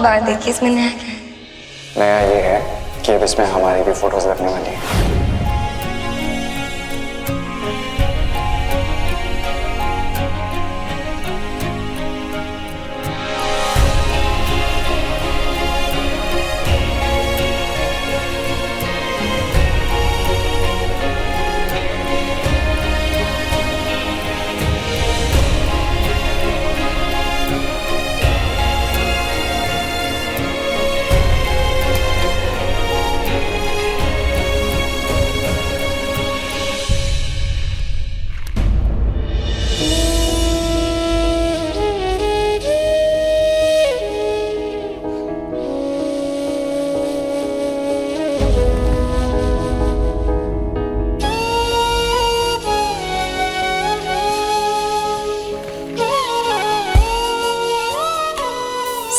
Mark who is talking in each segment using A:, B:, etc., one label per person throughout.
A: बार देखी, इसमें नया क्या है?
B: नया ये है कि अब इसमें हमारी भी फोटोज लगने वाली है।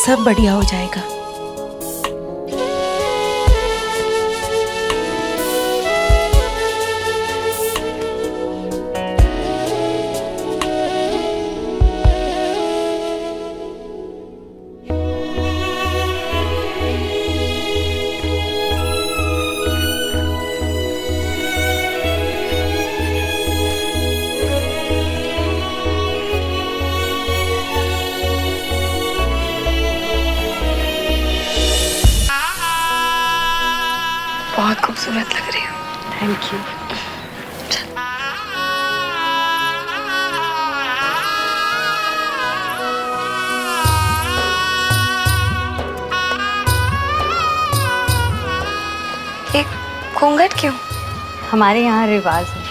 C: सब बढ़िया हो जाएगा।
A: बहुत खूबसूरत लग रही हो।
C: Thank you.
A: ये घूंघट क्यों?
C: हमारे यहाँ रिवाज है।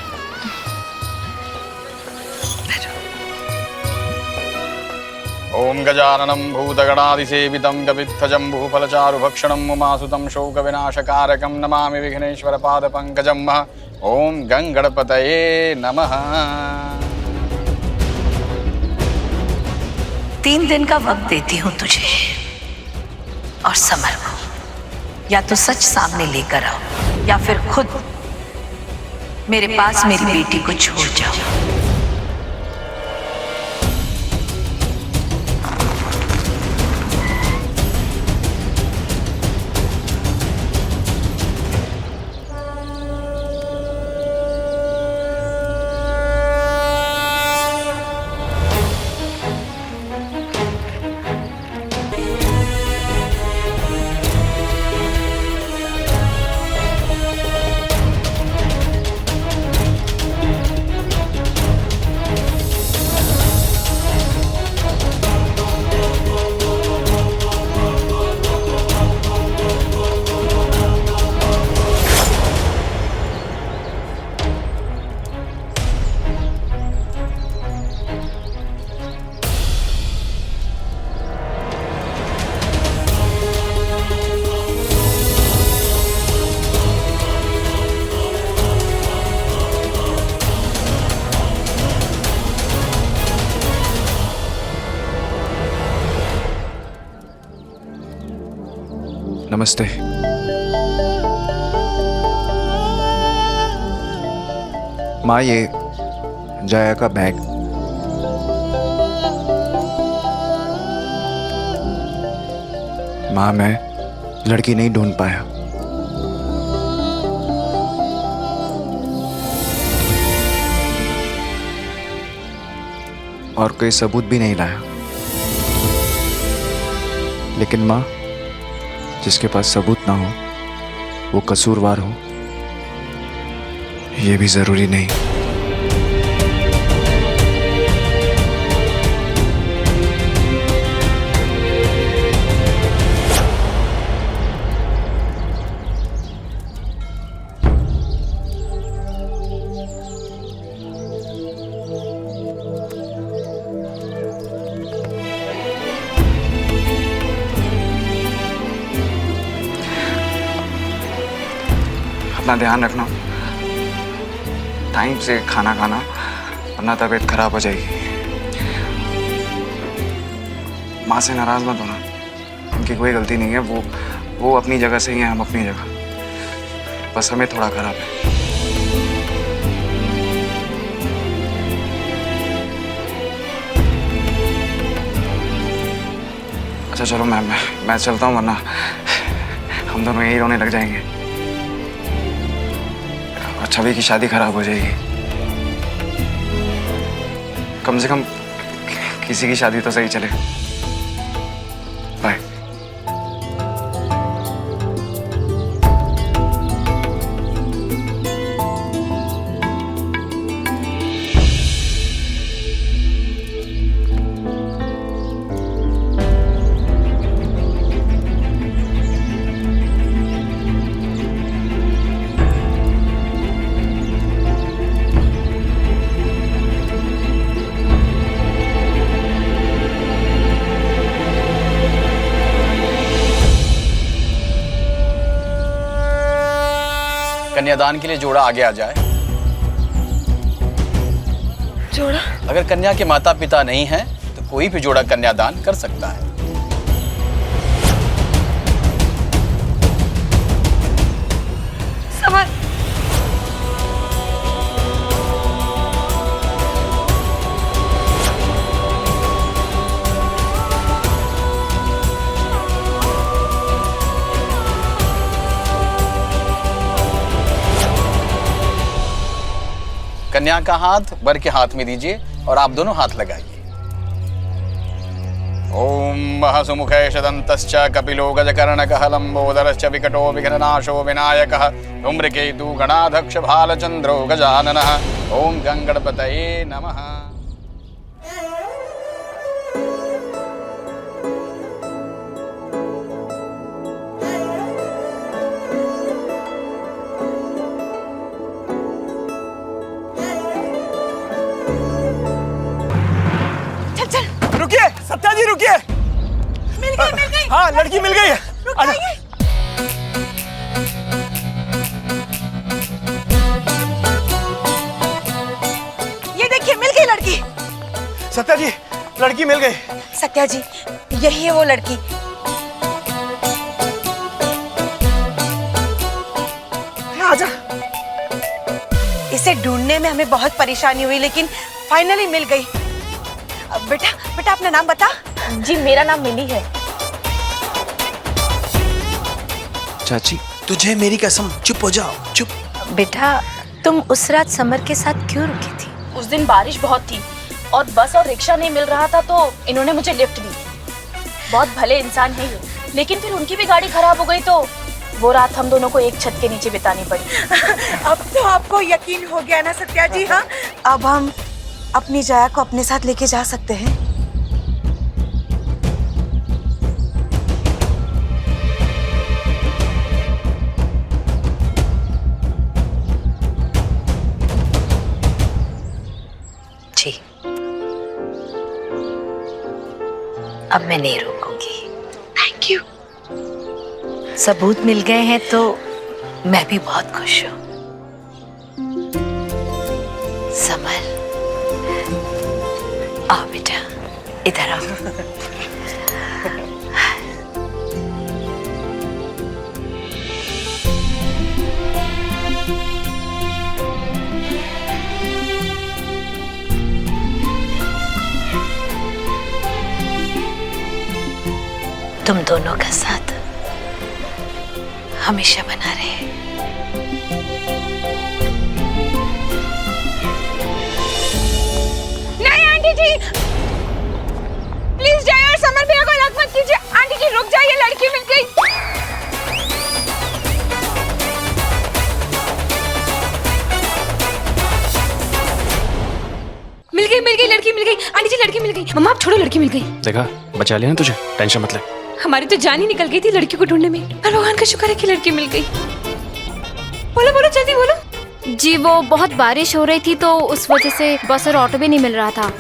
D: ओम गजाननं भूतगणादिसेवितं कपित्थजम्बूफलचारुभक्षणं उमासुतं शोकविनाशकारकं नमामि विघ्नेश्वरपादपङ्कजं। ओम गंगणपतये नमः।
E: 3 दिन का वक्त देती हूँ तुझे और समर को, या तो सच सामने लेकर आओ या फिर खुद मेरे पास मेरी बेटी को छोड़ जाओ।
B: नमस्ते। माँ, ये जया का बैग। माँ, मैं लड़की नहीं ढूंढ पाया। और कोई सबूत भी नहीं लाया। लेकिन माँ, जिसके पास सबूत ना हो वो कसूरवार हो, ये भी जरूरी नहीं। अपना ध्यान रखना, टाइम से खाना खाना, वरना तबीयत खराब हो जाएगी। माँ से नाराज मत होना, उनकी कोई गलती नहीं है। वो अपनी जगह सही है, हम अपनी जगह। बस हमें थोड़ा खराब है। अच्छा चलो मैं चलता हूँ, वरना हम दोनों यही रोने लग जाएंगे और छवि की शादी खराब हो जाएगी। कम से कम किसी की शादी तो सही चले। बाय।
D: कन्यादान के लिए जोड़ा आगे आ जाए।
A: जोड़ा?
D: अगर कन्या के माता पिता नहीं हैं तो कोई भी जोड़ा कन्यादान कर सकता है।
A: समर,
D: कन्या का हाथ वर के हाथ में दीजिए और आप दोनों हाथ लगाइए। ओम महसुमुखेश दन्तश्च कपिलो गजकर्णकः लंबोदरश्च विकटो विघ्ननाशो विनायकः धूम्रकेतु गणाध्यक्ष भालचंद्रो गजाननः। ओम गंगणपतये नमः।
F: रुकिए सत्या जी, रुकिए। मिल गई। हाँ, लड़की मिल गई है।
G: ये देखिए, मिल गई लड़की।
F: सत्या जी, लड़की मिल गई।
G: सत्या जी, यही है वो लड़की।
F: आजा।
G: इसे ढूंढने में हमें बहुत परेशानी हुई, लेकिन फाइनली मिल गई। बेटा अपना नाम बता।
H: जी, मेरा नाम मिली है।
F: चाची, तुझे मेरी कसम, चुप हो जाओ, चुप।
E: बेटा, तुम उस रात समर के साथ क्यों रुकी थी?
H: उस दिन बारिश बहुत थी और बस और रिक्शा नहीं मिल रहा था, तो इन्होंने मुझे लिफ्ट दी। बहुत भले इंसान है ये, लेकिन फिर उनकी भी गाड़ी खराब हो गई, तो वो रात हम दोनों को एक छत के नीचे बितानी पड़ी।
G: अब तो आपको यकीन हो गया ना सत्या जी? हाँ, अब हम अपनी जया को अपने साथ लेके जा सकते हैं।
E: जी, अब मैं नहीं रोकूंगी।
G: Thank you.
E: सबूत मिल गए हैं तो मैं भी बहुत खुश हूँ। समर, आओ बेटा, इधर आओ। तुम दोनों का साथ हमेशा बना रहे।
H: नहीं आंटी जी, प्लीज जय और समर भैया को अलग मत कीजिए। आंटी जी रुक जाइए, लड़की मिल गई। मिल गई लड़की मिल गई। आंटी जी लड़की मिल गई। मम्मा आप छोड़ो, लड़की मिल गई।
B: देखा, बचा लिया ना तुझे, टेंशन मत ले।
H: हमारी तो जान ही निकल गई थी लड़की को ढूंढने में, पर भगवान का शुक्र है कि लड़की मिल गई। बोलो बोलो जल्दी बोलो।
I: जी, वो बहुत बारिश हो रही थी तो उस वजह से बस और ऑटो भी नहीं मिल रहा था।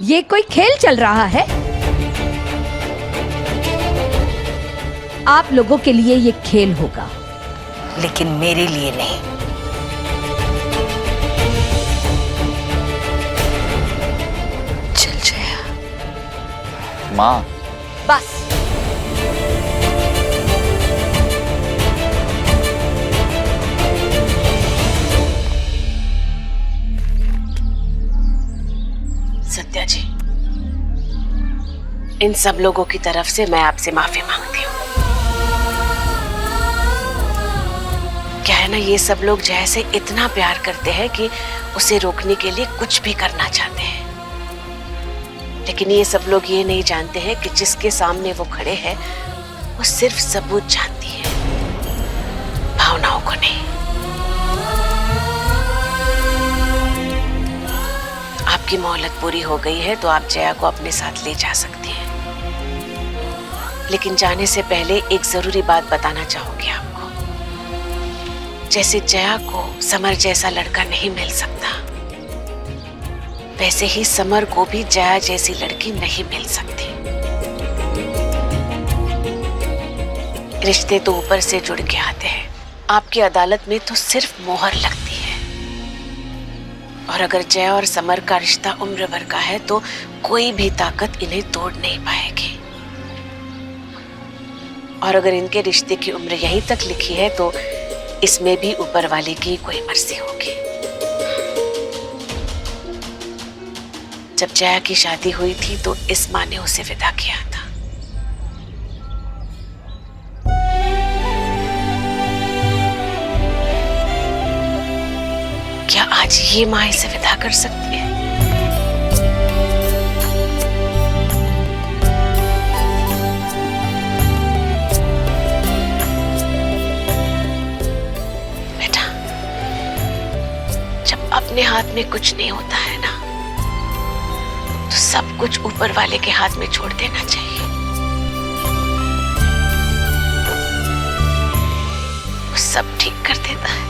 C: ये कोई खेल चल रहा है? आप लोगों के लिए ये खेल होगा,
E: लेकिन मेरे लिए नहीं।
D: माँ।
C: बस।
J: सत्या जी, इन सब लोगों की तरफ से मैं आपसे माफी मांगती हूँ। क्या है ना, ये सब लोग जय से इतना प्यार करते हैं कि उसे रोकने के लिए कुछ भी करना चाहते हैं, लेकिन ये सब लोग ये नहीं जानते हैं कि जिसके सामने वो खड़े हैं वो सिर्फ सबूत जानती है, भावनाओं को नहीं। आपकी मोहलत पूरी हो गई है तो आप जया को अपने साथ ले जा सकती हैं, लेकिन जाने से पहले एक जरूरी बात बताना चाहूंगी आपको। जैसे जया को समर जैसा लड़का नहीं मिल सकता, वैसे ही समर को भी जया जैसी लड़की नहीं मिल सकती। रिश्ते तो ऊपर से जुड़ के आते हैं, आपकी अदालत में तो सिर्फ मोहर लगती है। और अगर जया और समर का रिश्ता उम्र भर का है तो कोई भी ताकत इन्हें तोड़ नहीं पाएगी। और अगर इनके रिश्ते की उम्र यहीं तक लिखी है तो इसमें भी ऊपर वाले की कोई मर्जी होगी। जब जया की शादी हुई थी तो इस माँ ने उसे विदा किया था। क्या आज ये माँ इसे विदा कर सकती है? बेटा, जब अपने हाथ में कुछ नहीं होता है ना, तो सब कुछ ऊपर वाले के हाथ में छोड़ देना चाहिए। वो सब ठीक कर देता है।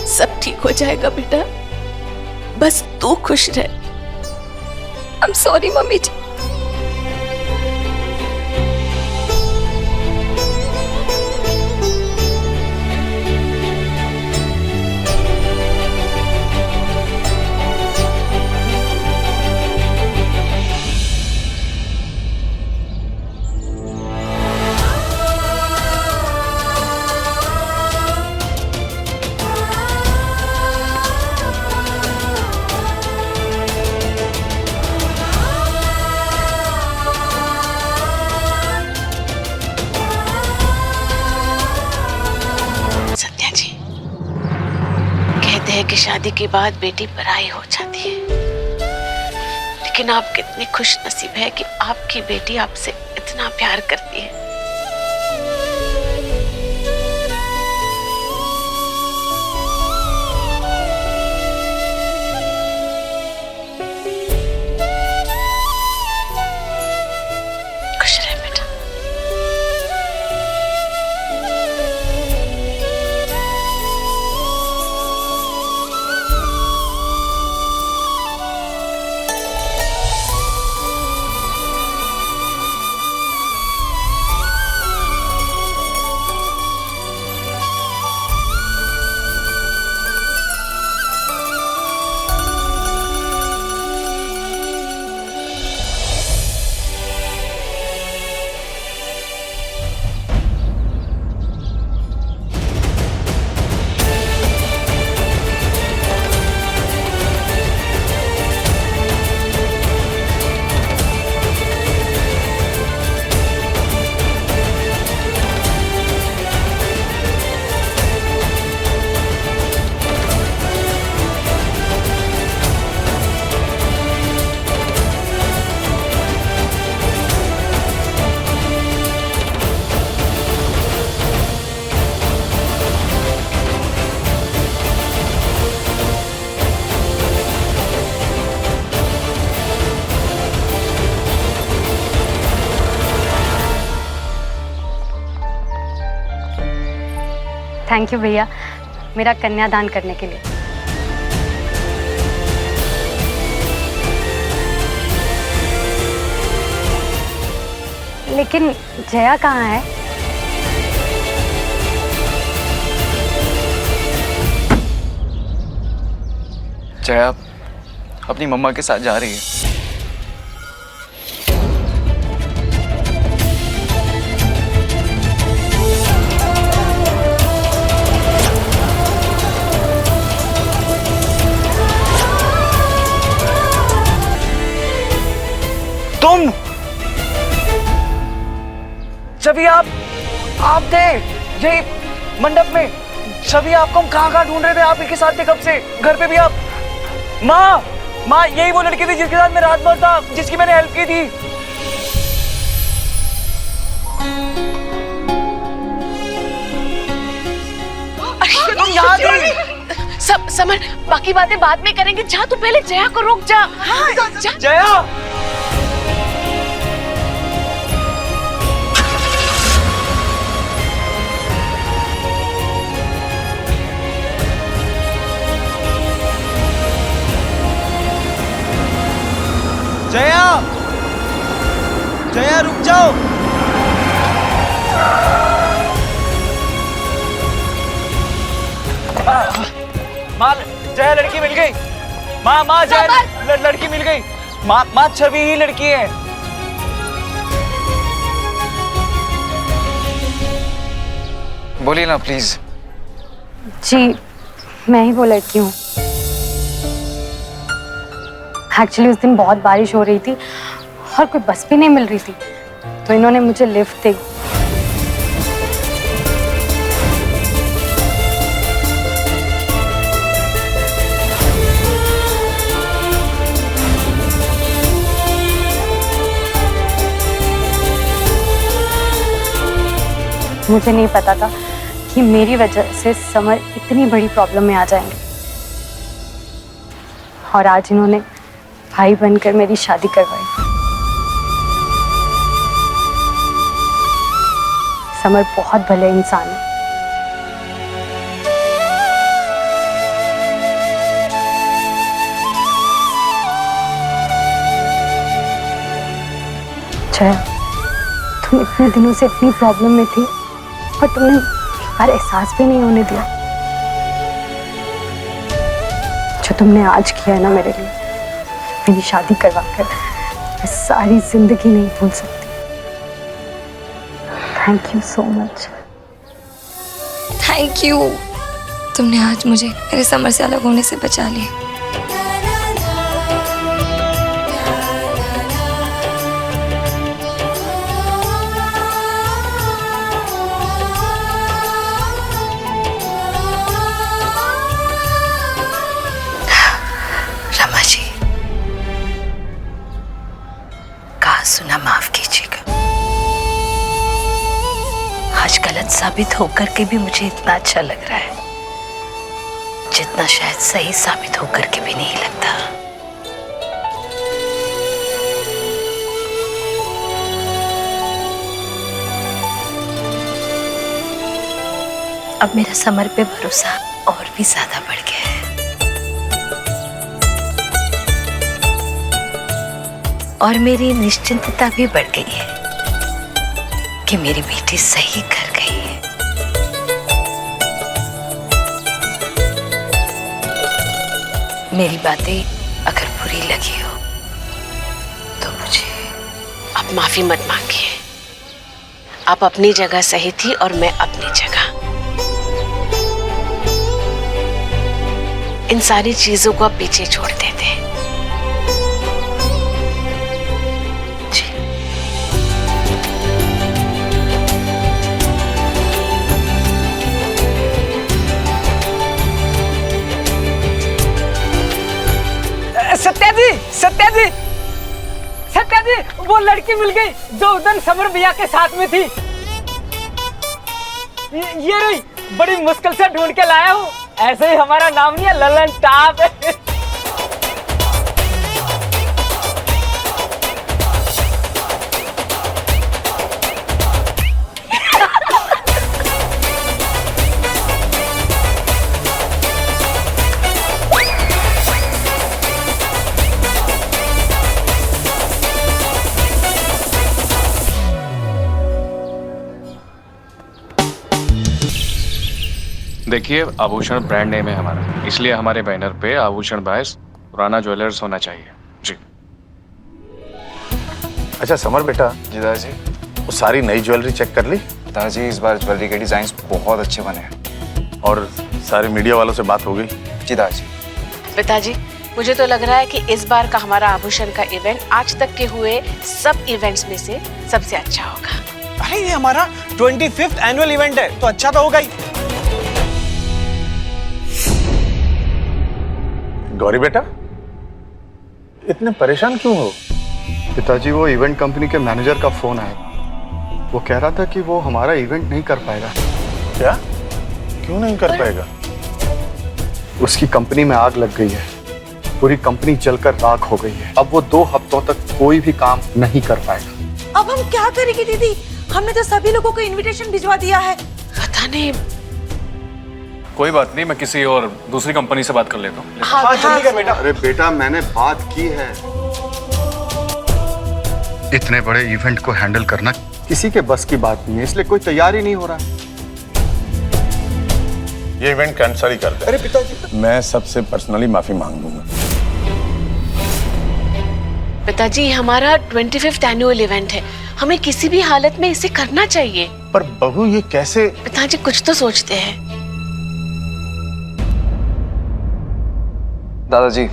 J: सब ठीक हो जाएगा बेटा, बस तू खुश रह।
A: I'm sorry मम्मी जी।
J: कि शादी के बाद बेटी पराई हो जाती है, लेकिन आप कितने खुश नसीब है कि आपकी बेटी आपसे इतना प्यार करती है। खुश रहे बेटा।
K: थैंक यू भैया मेरा कन्यादान करने के लिए। लेकिन जया कहाँ है?
B: जया अपनी मम्मा के साथ जा रही है।
F: तुम जब आप थे यही मंडप में, छवि आपको हम कहाँ ढूंढ रहे थे, आप ही के साथ थे कब से, घर पे भी आप। माँ यही वो लड़की थी जिसके साथ मैं रात भर था, जिसकी मैंने हेल्प की थी। तुम यहाँ थी।
J: समर, बाकी बातें बाद में करेंगे, जा तू पहले जया को रोक जा। हाँ, जा।
F: जया
L: जया, जया रुक जाओ।
F: माँ जया लड़की मिल गई। माँ जया लड़की मिल गई। माँ छवि ही लड़की है।
B: बोलिए ना प्लीज।
K: जी मैं ही वो लड़की हूँ। एक्चुअली उस दिन बहुत बारिश हो रही थी और कोई बस भी नहीं मिल रही थी, तो इन्होंने मुझे लिफ्ट दी। मुझे नहीं पता था कि मेरी वजह से समर इतनी बड़ी प्रॉब्लम में आ जाएंगे, और आज इन्होंने भाई बनकर मेरी शादी करवाई। समर बहुत भले इंसान है। जया, तुम इतने दिनों से इतनी प्रॉब्लम में थी और तुमने एक बार एहसास भी नहीं होने दिया। जो तुमने आज किया है ना मेरे लिए, मेरी शादी करवा कर, मैं सारी जिंदगी नहीं भूल सकती। Thank you so much.
A: Thank you, तुमने आज मुझे मेरे समर से अलग होने से बचा लिया।
E: रमा जी, कहा सुना माफ कीजिएगा। आज गलत साबित होकर के भी मुझे इतना अच्छा लग रहा है जितना शायद सही साबित होकर के भी नहीं लगता। अब मेरा समर पे भरोसा और भी ज्यादा बढ़ गया है, और मेरी निश्चिंतता भी बढ़ गई है कि मेरी बेटी सही कर गई है। मेरी बातें अगर बुरी लगी हो तो मुझे
J: आप माफी मत मांगिए। आप अपनी जगह सही थी और मैं अपनी जगह। इन सारी चीजों को आप पीछे छोड़ देते।
F: सत्या जी, वो लड़की मिल गई जो उधर समर भैया के साथ में थी। ये रही, बड़ी मुश्किल से ढूंढ के लाया हूँ। ऐसे ही हमारा नाम नहीं है, ललन टाप है।
L: देखिए, आभूषण ब्रांड नेम है हमारा, इसलिए हमारे बैनर पे आभूषण बायस पुराना ज्वेलर्स होना चाहिए जी।
M: अच्छा समर बेटा,
B: जी दादाजी।
M: वो सारी नई ज्वेलरी चेक कर ली?
B: दादाजी इस बार ज्वेलरी के डिजाइन बहुत अच्छे बने हैं।
M: और सारे मीडिया वालों से बात हो गई?
B: जी दादाजी।
J: पिताजी, मुझे तो लग रहा है कि इस बार का हमारा आभूषण का इवेंट आज तक के हुए सब इवेंट्स में से सबसे अच्छा होगा।
F: अरे ये हमारा 25th एनुअल इवेंट है, तो अच्छा तो होगा ही।
M: गौरी बेटा, इतने परेशान क्यों हो?
N: पिताजी, वो इवेंट कंपनी के मैनेजर का फोन आया। वो कह रहा था कि वो हमारा इवेंट नहीं कर पाएगा।
M: क्या? क्यों नहीं कर पाएगा?
N: उसकी कंपनी में आग लग गई है, पूरी कंपनी जलकर राख हो गई है। अब वो 2 हफ्तों तक कोई भी काम नहीं कर पाएगा।
G: अब हम क्या करेंगे दीदी? हमने तो सभी लोगों को इनविटेशन भिजवा दिया है।
J: पता नहीं।
L: कोई बात नहीं, मैं किसी और दूसरी कंपनी से बात कर लेता हूँ।
F: हाँ जल्दी कर बेटा।
N: अरे बेटा, मैंने बात की है। इतने बड़े इवेंट को हैंडल करना किसी के बस की बात नहीं है, इसलिए कोई तैयारी नहीं हो रहा है।
M: ये इवेंट कैंसिल ही कर दे।
F: अरे पिताजी,
M: मैं सबसे पर्सनली माफी मांग लूंगा।
J: पिताजी, ये हमारा 25th एनुअल इवेंट है, हमें किसी भी हालत में इसे करना चाहिए।
M: पर बहू, ये कैसे?
J: पिताजी कुछ तो सोचते हैं।
B: दादाजी,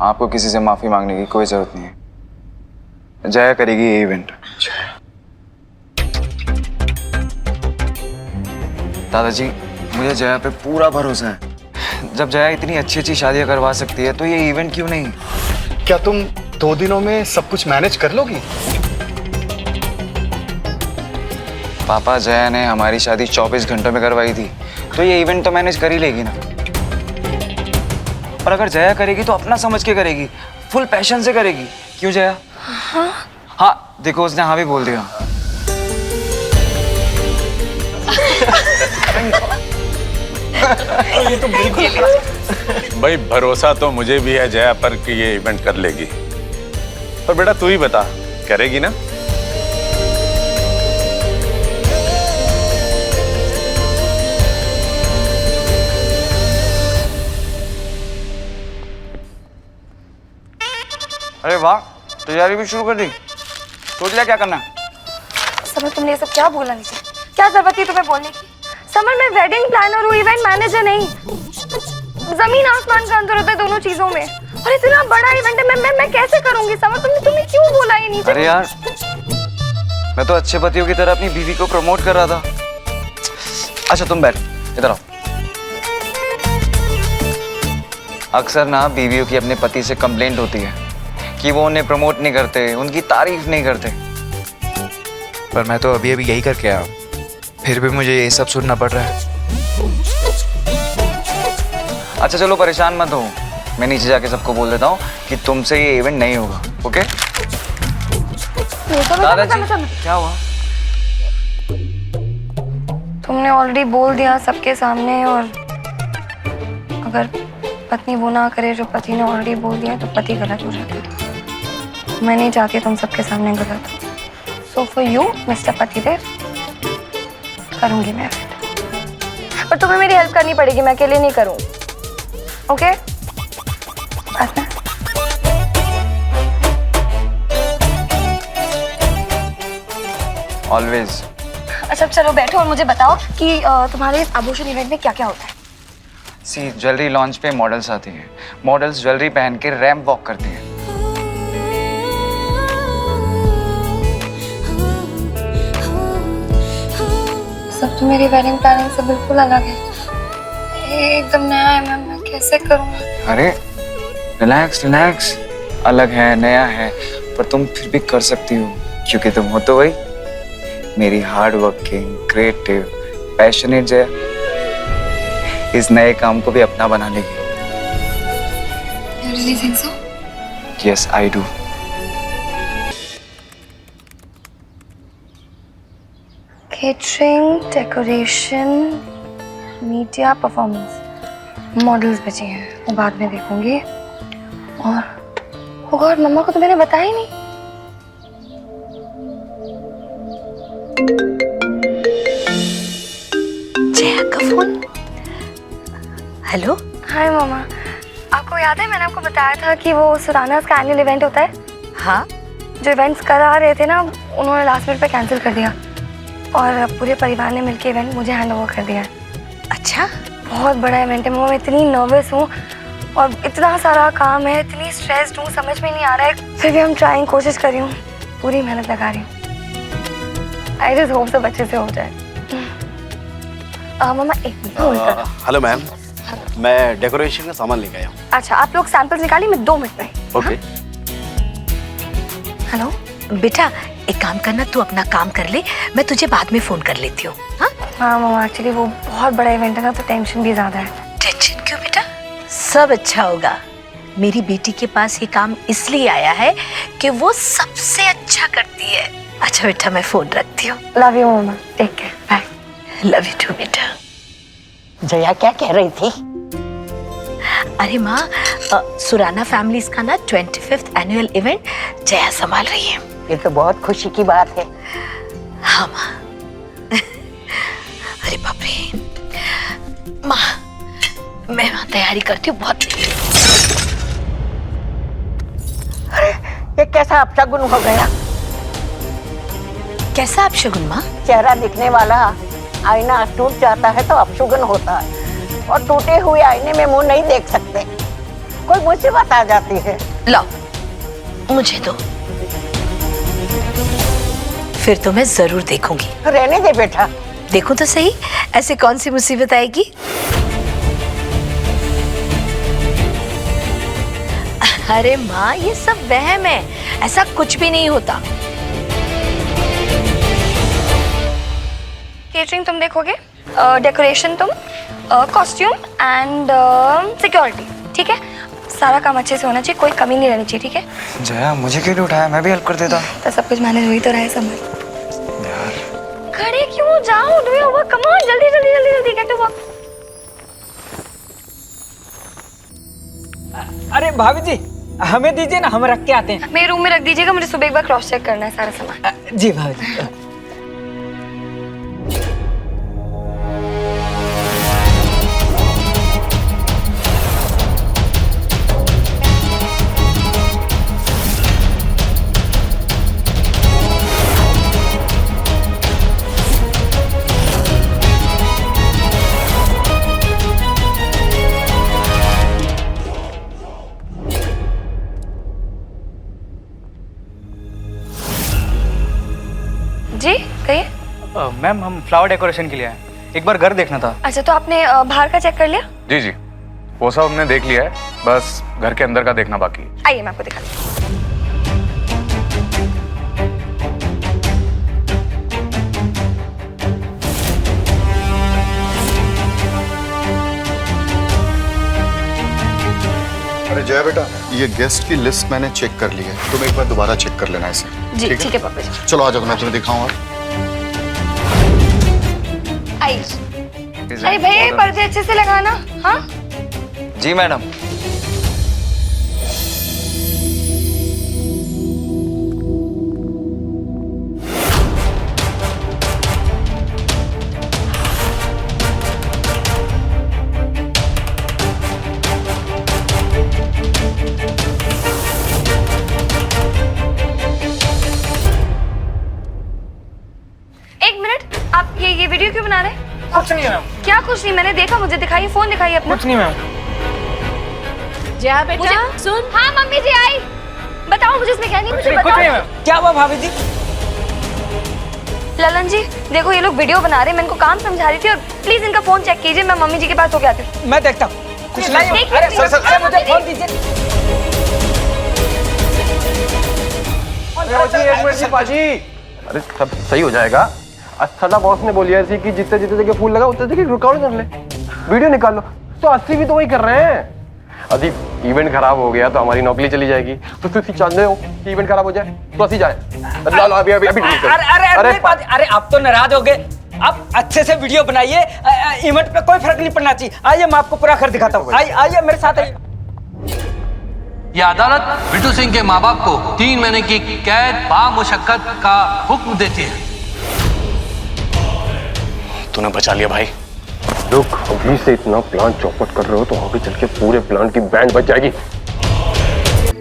B: आपको किसी से माफी मांगने की कोई जरूरत नहीं है। जया करेगी ये इवेंट। दादाजी, मुझे जया पे पूरा भरोसा है। जब जया इतनी अच्छी अच्छी शादियां करवा सकती है तो ये इवेंट क्यों नहीं?
N: क्या तुम 2 दिनों में सब कुछ मैनेज कर लोगी?
B: पापा, जया ने हमारी शादी 24 घंटों में करवाई थी, तो ये इवेंट तो मैनेज कर ही लेगी ना। और अगर जया करेगी तो अपना समझ के करेगी, फुल पैशन से करेगी। क्यों जया? हाँ देखो, उसने हाँ भी बोल दिया।
F: ये तो बिल्कुल।
M: भाई, भरोसा तो मुझे भी है जया पर कि ये इवेंट कर लेगी। पर बेटा तू ही बता, करेगी ना?
B: अरे वाह, तैयारी भी शुरू कर दी। सोच लिया क्या करना है?
A: समर, तुमने ये सब क्या बोला मुझे? क्या जरूरत थी तुम्हें बोलने की? समर, मैं वेडिंग प्लानर हूँ, इवेंट मैनेजर नहीं। जमीन आसमान का अंतर होता है दोनों चीजों में। और इतना बड़ा इवेंट है, मैं कैसे करूंगी? समर, तुमने क्यों बोला ये नीचे?
B: अरे यार, मैं तो अच्छे पतियों की तरह अपनी बीवी को प्रमोट कर रहा था। अच्छा तुम बैठ, इधर आओ। अक्सर ना बीवियों की अपने पति से कंप्लेंट होती है कि वो उन्हें प्रमोट नहीं करते, उनकी तारीफ नहीं करते। पर मैं तो अभी यही करके आया, फिर भी मुझे ये सब सुनना पड़ रहा है। अच्छा चलो, परेशान मत हो, मैं नीचे जाके सबको बोल देता हूँ कि तुमसे ये इवेंट नहीं होगा। ओके? दादाजी, क्या हुआ?
A: तुमने ऑलरेडी बोल दिया सबके सामने, और अगर पत्नी वो ना करे जो पति ने ऑलरेडी बोल दिया तो पति गलत हो जाता है। मैं नहीं चाहती तुम सबके सामने गलत हो। सो फॉर यू मिस्टर पतिदेव, करूंगी मैं, पर तुम्हें मेरी हेल्प करनी पड़ेगी, मैं अकेले नहीं करूँ। ओके?
B: ऑलवेज।
A: अच्छा चलो बैठो और मुझे बताओ कि तुम्हारे आभूषण इवेंट में क्या क्या होता है?
B: सी, ज्वेलरी लॉन्च पे मॉडल्स आती हैं। मॉडल्स ज्वेलरी पहन के रैंप वॉक करती हैं।
A: सब तो मेरी वेडिंग प्लानिंग से बिल्कुल अलग है, एकदम नया है। मैं कैसे करूँगा?
B: अरे रिलैक्स रिलैक्स, अलग है, नया है, पर तुम फिर भी कर सकती हो, क्योंकि तुम हो तो वही मेरी hard working, creative, passionate Jaya. इस नए काम को भी अपना बना लेगी।
A: You really think so?
B: Yes, I do.
A: Catering, decoration, media, performance, models बचे हैं, वो बाद में देखूंगी। और मम्मा को तो मैंने बताया ही नहीं।
E: जया का फोन। हेलो।
A: हाय मामा, आपको याद है मैंने आपको बताया था कि वो सुराना का एनुअल इवेंट होता है?
E: हाँ।
A: जो इवेंट्स करा रहे थे ना, उन्होंने लास्ट मिनट पे कैंसिल कर दिया और पूरे परिवार ने मिलकर इवेंट मुझे हैंड ओवर कर दिया।
E: अच्छा।
A: बहुत बड़ा इवेंट है, मैं इतनी नर्वस हूँ और इतना सारा काम है, इतनी स्ट्रेस्ड हूँ, समझ में नहीं आ रहा है। फिर भी हम ट्राइंग कोशिश कर रही हूँ, पूरी मेहनत लगा रही हूँ। आई जस्ट होप सब अच्छे से हो जाए। मामा एक मिनट।
O: हेलो मैम, मैं डेकोरेशन का सामान लेके आया हूँ।
A: अच्छा, आप लोग सैंपल्स निकालिए, मैं 2 मिनट में।
O: ओके।
A: हेलो
E: बेटा, एक काम करना, तू अपना काम कर ले, मैं तुझे बाद में फोन कर लेती हूँ।
A: हाँ मामा, एक्चुअली वो बहुत बड़ा इवेंट है ना, तो टेंशन भी ज्यादा है।
E: टेंशन क्यों बेटा, सब अच्छा होगा। मेरी बेटी के पास ये काम इसलिए आया है कि वो सबसे अच्छा करती है। अच्छा बेटा, मैं फोन रखती हूँ।
A: Love you mama, take care, bye.
E: Love you too बेटा।
J: जया क्या कह रही थी?
E: अरे माँ, सुराना फैमिलीज का ना 25th एनुअल इवेंट जया संभाल रही है।
J: ये तो बहुत खुशी की बात है।
E: हाँ माँ। अरे बाप रे माँ, मैं वहाँ तैयारी करती हूँ, बहुत।
J: अरे ये कैसा अपशगुन हो गया?
E: कैसा अपशगुन माँ?
J: चेहरा दिखने वाला आईना टूट जाता है तो अपशगुन होता है, और टूटे हुए आईने में मुंह नहीं देख सकते, कोई मुसीबत आ जाती है।
E: लाओ मुझे दो, फिर तो मैं जरूर देखूंगी।
J: रहने दे बेटा।
E: देखूं तो सही, ऐसे कौन सी मुसीबत आएगी? अरे माँ, ये सब वहम है, ऐसा कुछ भी नहीं होता।
A: केटरिंग तुम देखोगे, डेकोरेशन तुम, कॉस्ट्यूम एंड सिक्योरिटी, ठीक है? सारा काम अच्छे से होना चाहिए, कोई कमी नहीं रहनी चाहिए, ठीक है?
B: जया, मुझे क्यों नहीं उठाया? मैं भी हेल्प कर देता।
A: तो सब कुछ मैनेज हो ही तो रहा है समझ।
B: यार
A: खड़े क्यों, जाओ, do your work, come on, जल्दी जल्दी जल्दी जल्दी, गेट टू वर्क।
F: अरे भाभी जी, हमें दीजिए ना, हम रख के आते हैं।
A: मेरे रूम में रख दीजिएगा, मुझे सुबह एक बार क्रॉस चेक करना है सारा सामान।
F: जी भाभी जी।
A: जी कहिए।
F: मैम, हम फ्लावर डेकोरेशन के लिए आए, एक बार घर देखना था।
A: अच्छा, तो आपने बाहर का चेक कर लिया?
L: जी जी, वो सब हमने देख लिया है, बस घर के अंदर का देखना बाकी है।
A: आइए मैं आपको दिखाती हूँ।
N: अरे जया बेटा, ये गेस्ट की लिस्ट मैंने चेक कर ली है, तुम एक बार दोबारा चेक कर लेना इसे।
A: जी ठीक है पापा जी।
N: चलो आ जाओ, मैं तुम्हें दिखाऊंगा।
A: अरे भैया, ये पर्दे अच्छे से लगाना। हाँ
B: जी मैडम।
A: आप ये वीडियो क्यों बना रहे हैं?
F: कुछ नहीं मैम।
A: क्या कुछ नहीं? मैंने देखा, मुझे दिखाइए, फोन दिखाइए अपना।
F: कुछ नहीं मैम।
H: जा बेटा, सुन।
A: हाँ मम्मी जी आई। बताओ मुझे इसमें क्या नहीं, मुझे
F: कुछ नहीं मैम। क्या हुआ भाभी जी?
A: ललन जी देखो, ये लोग वीडियो बना रहे हैं, मैं इनको काम समझा रही थी, और प्लीज इनका फोन चेक कीजिए, मैं मम्मी जी के पास होके आती हूँ।
F: मैं देखता हूँ। कुछ नहीं। अरे सर, मुझे फोन दीजिए।
P: एक मिनट पाजी। अरे सब सही हो जाएगा। अस्सला बॉस ने बोली ऐसी कि जितने जितने जगह फूल लगा उतने जगह रिकॉर्ड कर ले, वीडियो निकाल लो। तो 80 भी तो वही कर रहे हैं। अभी इवेंट खराब हो गया तो हमारी नौकरी चली जाएगी, तो तुम चाहते हो कि इवेंट खराब हो जाए तो ऐसी जाए। लो अभी अभी अभी
F: अरे आप तो नाराज हो गए। आप अच्छे से वीडियो बनाइए, इवेंट पे कोई फर्क नहीं पड़ना चाहिए। आइए मैं आपको पूरा घर दिखाता हूँ। आइए मेरे साथ आइए।
Q: यह अदालत बिट्टू सिंह के माँ बाप को 3 महीने की कैद बामुशक्कत का हुक्म देती है।
M: तूने बचा लिया भाई।
P: लोग अभी से इतना प्लान चौपट कर रहे हो तो आगे चल के पूरे प्लान की बैंड बच जाएगी।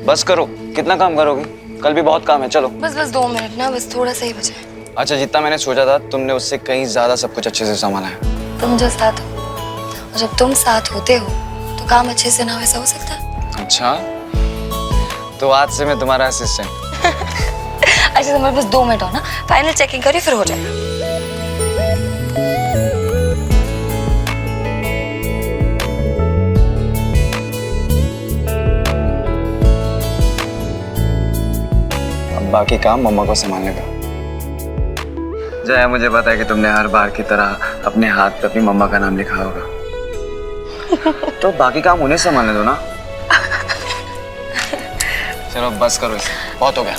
B: बस करो, कितना काम करोगी? कल भी बहुत काम है, चलो।
A: बस 2 मिनट ना, बस थोड़ा सा ही बचा है।
B: अच्छा, जितना मैंने सोचा था तुमने उससे कहीं ज्यादा सब कुछ अच्छे से संभाला है।
A: तुम जो साथ हो और जब तुम साथ होते हो तो काम अच्छे से ना वैसा हो सकता है।
B: अच्छा, तो आज से मैं तुम्हारा असिस्टेंट।
A: अच्छा तुम्हारे बस 2 मिनट हो ना, फाइनल चेकिंग करिए फिर हो जाएगा।
B: बाकी काम मम्मा को संभालने दो। जया, मुझे पता है कि तुमने हर बार की तरह अपने हाथ पे अपनी मम्मा का नाम लिखा होगा, तो बाकी काम उन्हें संभालने दो ना। चलो बस करो इसे, बहुत हो गया।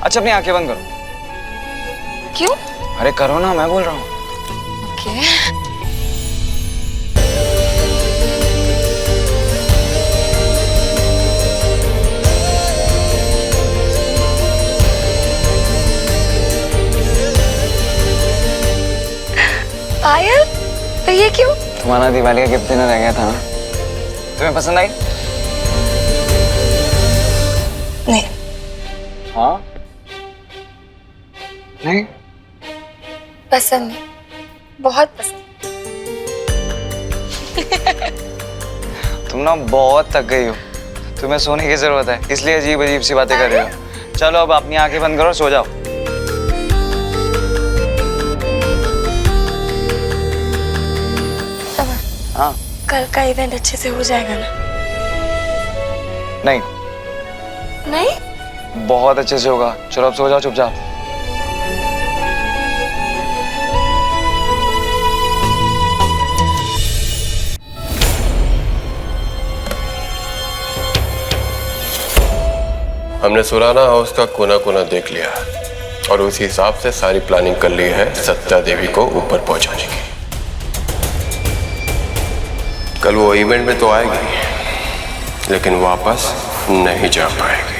B: अच्छा, अपनी आंखें बंद करो।
A: क्यों?
B: अरे करो ना, मैं बोल रहा हूँ।
A: ओके। पायल, पर ये क्यों?
B: तुम्हारा दिवाली का गिफ्ट देना रह गया था ना, तुम्हें पसंद आई?
A: नहीं।
B: हाँ? नहीं?
A: पसंद नहीं, बहुत पसंद।
B: तुम ना बहुत थक गई हो, तुम्हें सोने की जरूरत है, इसलिए अजीब अजीब सी बातें कर रहे हो। चलो अब अपनी आंखें बंद करो, सो जाओ। हाँ,
A: कल का इवेंट अच्छे से हो जाएगा ना?
B: नहीं।
A: नहीं?
B: बहुत अच्छे से होगा। चलो अब सो जाओ चुपचाप।
P: हमने सुराना हाउस का कोना कोना देख लिया और उसी हिसाब से सारी प्लानिंग कर ली है सत्या देवी को ऊपर पहुंचाने की। कल वो इवेंट में तो आएगी लेकिन वापस नहीं जा पाएगी।